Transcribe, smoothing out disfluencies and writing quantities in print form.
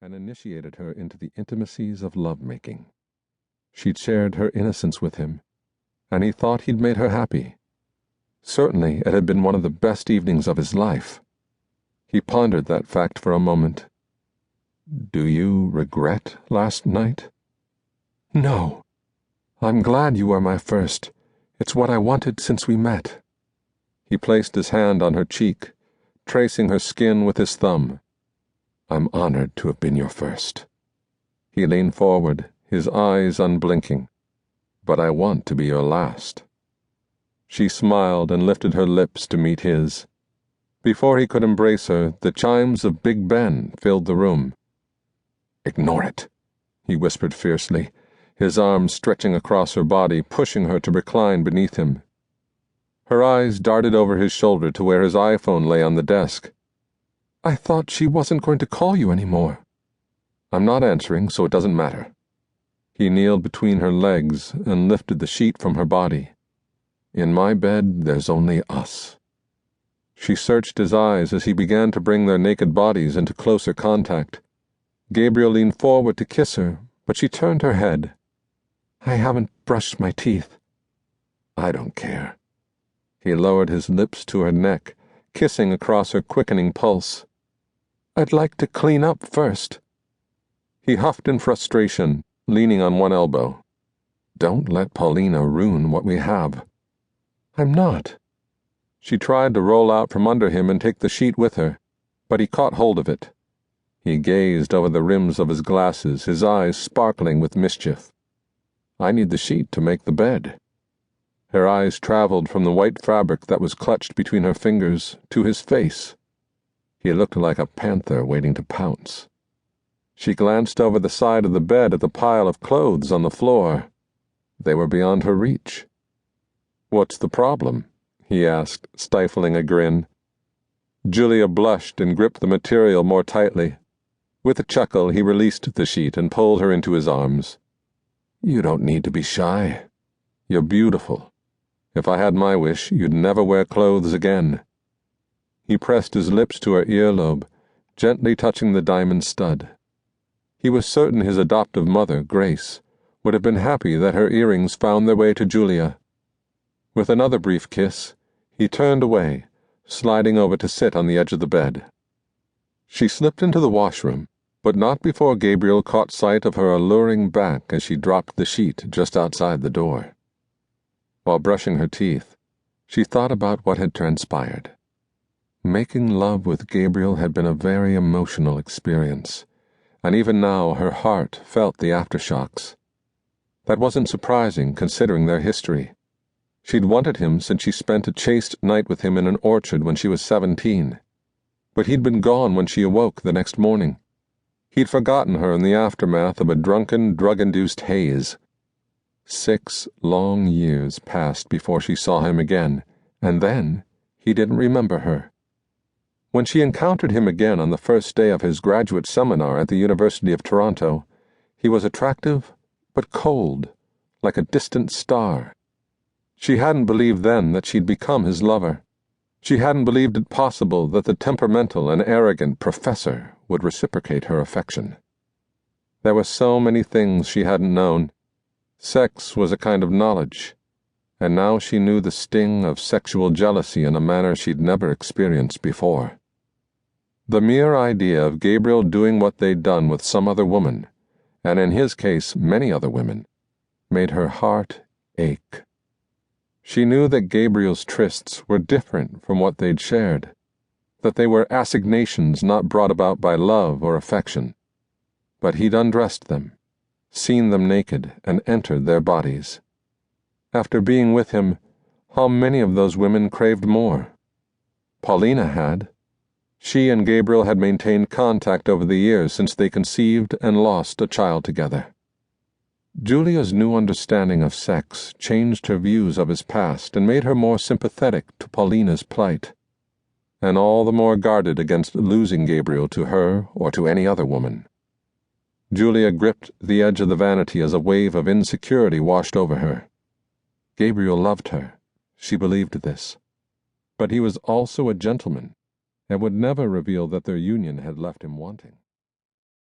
and initiated her into the intimacies of lovemaking. She'd shared her innocence with him, and he thought he'd made her happy. Certainly it had been one of the best evenings of his life. He pondered that fact for a moment. "Do you regret last night?" "No. I'm glad you were my first. It's what I wanted since we met." He placed his hand on her cheek, tracing her skin with his thumb. "I'm honored to have been your first." He leaned forward, his eyes unblinking. "But I want to be your last." She smiled and lifted her lips to meet his. Before he could embrace her, the chimes of Big Ben filled the room. "Ignore it," he whispered fiercely, his arms stretching across her body, pushing her to recline beneath him. Her eyes darted over his shoulder to where his iPhone lay on the desk. "I thought she wasn't going to call you anymore." "I'm not answering, so it doesn't matter." He kneeled between her legs and lifted the sheet from her body. "In my bed, there's only us." She searched his eyes as he began to bring their naked bodies into closer contact. Gabriel leaned forward to kiss her, but she turned her head. "I haven't brushed my teeth." "I don't care." He lowered his lips to her neck, kissing across her quickening pulse. "I'd like to clean up first." He huffed in frustration, leaning on one elbow. "Don't let Paulina ruin what we have." "I'm not." She tried to roll out from under him and take the sheet with her, but he caught hold of it. He gazed over the rims of his glasses, his eyes sparkling with mischief. "I need the sheet to make the bed." Her eyes traveled from the white fabric that was clutched between her fingers to his face. He looked like a panther waiting to pounce. She glanced over the side of the bed at the pile of clothes on the floor. They were beyond her reach. "What's the problem?" he asked, stifling a grin. Julia blushed and gripped the material more tightly. With a chuckle, he released the sheet and pulled her into his arms. "You don't need to be shy. You're beautiful. If I had my wish, you'd never wear clothes again." He pressed his lips to her earlobe, gently touching the diamond stud. He was certain his adoptive mother, Grace, would have been happy that her earrings found their way to Julia. With another brief kiss, he turned away, sliding over to sit on the edge of the bed. She slipped into the washroom, but not before Gabriel caught sight of her alluring back as she dropped the sheet just outside the door. While brushing her teeth, she thought about what had transpired. Making love with Gabriel had been a very emotional experience, and even now her heart felt the aftershocks. That wasn't surprising, considering their history. She'd wanted him since she spent a chaste night with him in an orchard when she was 17. But he'd been gone when she awoke the next morning. He'd forgotten her in the aftermath of a drunken, drug-induced haze. 6 long years passed before she saw him again, and then he didn't remember her. When she encountered him again on the first day of his graduate seminar at the University of Toronto, he was attractive but cold, like a distant star. She hadn't believed then that she'd become his lover. She hadn't believed it possible that the temperamental and arrogant professor would reciprocate her affection. There were so many things she hadn't known. Sex was a kind of knowledge, and now she knew the sting of sexual jealousy in a manner she'd never experienced before. The mere idea of Gabriel doing what they'd done with some other woman, and in his case many other women, made her heart ache. She knew that Gabriel's trysts were different from what they'd shared, that they were assignations not brought about by love or affection. But he'd undressed them, seen them naked, and entered their bodies. After being with him, how many of those women craved more? Paulina had. She and Gabriel had maintained contact over the years since they conceived and lost a child together. Julia's new understanding of sex changed her views of his past and made her more sympathetic to Paulina's plight, and all the more guarded against losing Gabriel to her or to any other woman. Julia gripped the edge of the vanity as a wave of insecurity washed over her. Gabriel loved her. She believed this. But he was also a gentleman, and would never reveal that their union had left him wanting.